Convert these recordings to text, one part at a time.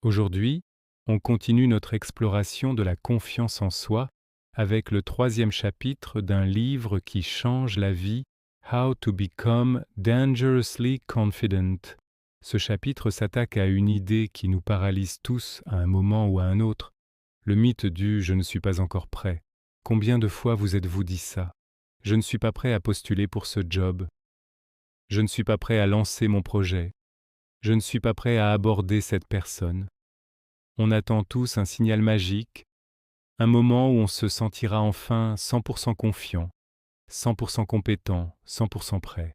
Aujourd'hui, on continue notre exploration de la confiance en soi avec le troisième chapitre d'un livre qui change la vie, How to Become Dangerously Confident. Ce chapitre s'attaque à une idée qui nous paralyse tous à un moment ou à un autre, le mythe du « je ne suis pas encore prêt ». Combien de fois vous êtes-vous dit ça? Je ne suis pas prêt à postuler pour ce job. Je ne suis pas prêt à lancer mon projet. Je ne suis pas prêt à aborder cette personne. On attend tous un signal magique, un moment où on se sentira enfin 100% confiant, 100% compétent, 100% prêt.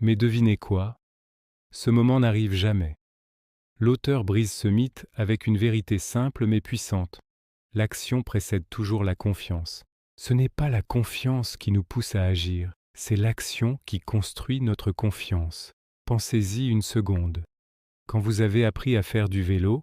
Mais devinez quoi? Ce moment n'arrive jamais. L'auteur brise ce mythe avec une vérité simple mais puissante. L'action précède toujours la confiance. Ce n'est pas la confiance qui nous pousse à agir, c'est l'action qui construit notre confiance. Pensez-y une seconde. Quand vous avez appris à faire du vélo,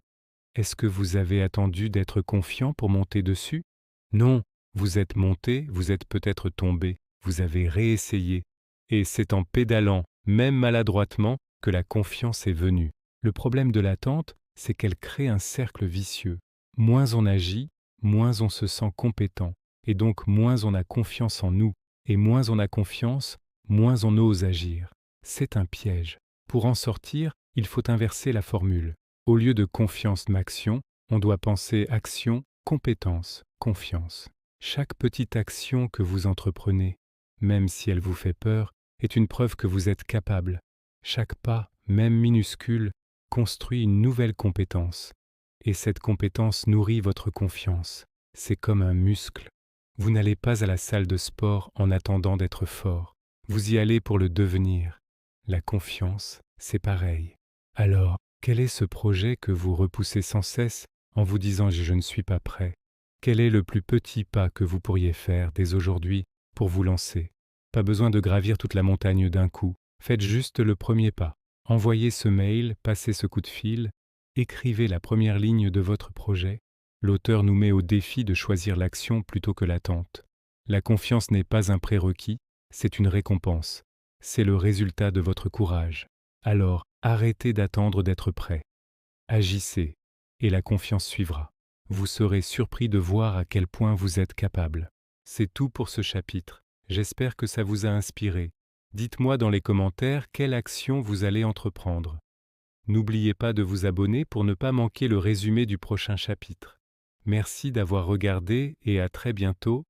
est-ce que vous avez attendu d'être confiant pour monter dessus? Non, vous êtes monté, vous êtes peut-être tombé, vous avez réessayé. Et c'est en pédalant, même maladroitement, que la confiance est venue. Le problème de l'attente, c'est qu'elle crée un cercle vicieux. Moins on agit, moins on se sent compétent, et donc moins on a confiance en nous, et moins on a confiance, moins on ose agir. C'est un piège. Pour en sortir, il faut inverser la formule. Au lieu de confiance-action, on doit penser action, compétence, confiance. Chaque petite action que vous entreprenez, même si elle vous fait peur, est une preuve que vous êtes capable. Chaque pas, même minuscule, construit une nouvelle compétence. Et cette compétence nourrit votre confiance. C'est comme un muscle. Vous n'allez pas à la salle de sport en attendant d'être fort. Vous y allez pour le devenir. La confiance, c'est pareil. Alors, quel est ce projet que vous repoussez sans cesse en vous disant « je ne suis pas prêt ». Quel est le plus petit pas que vous pourriez faire dès aujourd'hui pour vous lancer? Pas besoin de gravir toute la montagne d'un coup. Faites juste le premier pas. Envoyez ce mail, passez ce coup de fil, écrivez la première ligne de votre projet. L'auteur nous met au défi de choisir l'action plutôt que l'attente. La confiance n'est pas un prérequis, c'est une récompense. C'est le résultat de votre courage. Alors, arrêtez d'attendre d'être prêt. Agissez, et la confiance suivra. Vous serez surpris de voir à quel point vous êtes capable. C'est tout pour ce chapitre. J'espère que ça vous a inspiré. Dites-moi dans les commentaires quelle action vous allez entreprendre. N'oubliez pas de vous abonner pour ne pas manquer le résumé du prochain chapitre. Merci d'avoir regardé et à très bientôt